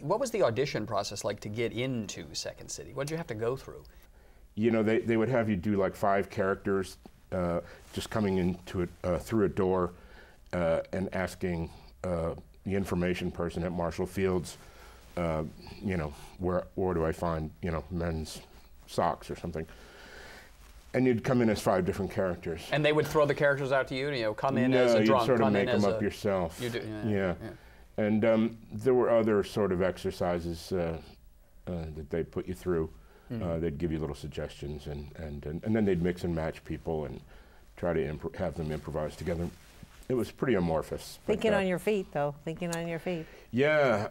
What was the audition process like to get into Second City? What did you have to go through? You know, they would have you do like 5 characters, just coming into it through a door and asking the information person at Marshall Fields, you know, where do I find, you know, men's socks or something. And you'd come in as 5 different characters. And they would throw the characters out to you, you know, come in as a drunk, you'd sort of make them up yourself. You do, yeah. And there were other sort of exercises that they'd put you through. They'd give you little suggestions, and then they'd mix and match people and try to have them improvise together. It was pretty amorphous. Thinking on your feet, though. Thinking on your feet. Yeah.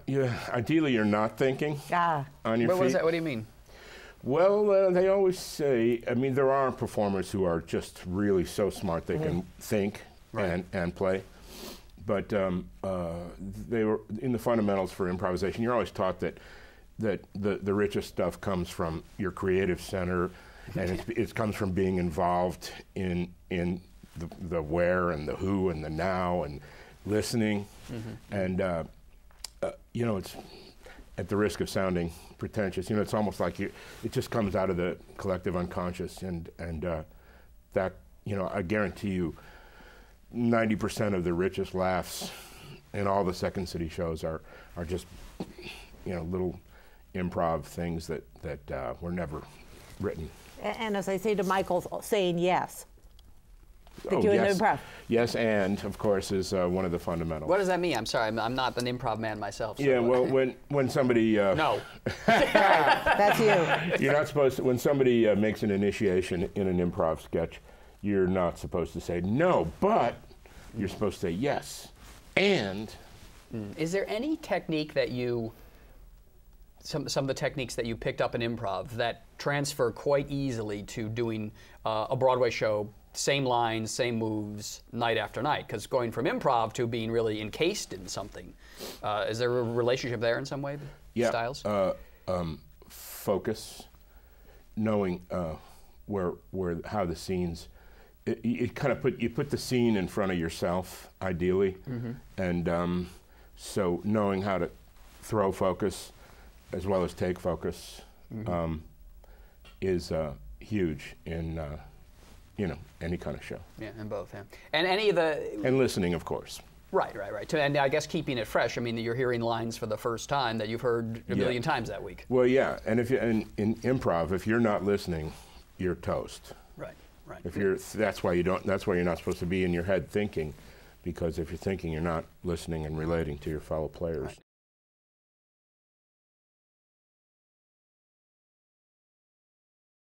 Ideally, you're not thinking on your feet. What is that? What do you mean? Well, they always say, I mean, there are performers who are just really so smart they can think and play. But they were, in the fundamentals for improvisation, you're always taught that the richest stuff comes from your creative center, and it comes from being involved in the where and the who and the now and listening. And, you know, it's at the risk of sounding pretentious, you know, it's almost like it just comes out of the collective unconscious, and that, you know, I guarantee you 90% of the richest laughs in all the Second City shows are just, you know, little improv things that were never written. And as I say to Michael, saying yes. Yes. Improv. Yes, and of course is one of the fundamentals. What does that mean? I'm sorry, I'm not an improv man myself. So yeah, well, when somebody no, that's you. You're not supposed to. When somebody makes an initiation in an improv sketch, you're not supposed to say no, but you're supposed to say yes, and. Is there any technique that you? Some of the techniques that you picked up in improv that transfer quite easily to doing a Broadway show, same lines, same moves, night after night? Because going from improv to being really encased in something, is there a relationship there in some way? Yeah. Styles? Focus, knowing how the scenes. You kind of put the scene in front of yourself, ideally, and so knowing how to throw focus as well as take focus is huge in you know, any kind of show. Yeah, in both. Yeah, and any of the and listening, of course. Right. And I guess keeping it fresh. I mean, you're hearing lines for the first time that you've heard a million times that week. Well, yeah, and if you in improv, if you're not listening, you're toast. Right. If you're, that's why you're not supposed to be in your head thinking, because if you're thinking, you're not listening and relating to your fellow players.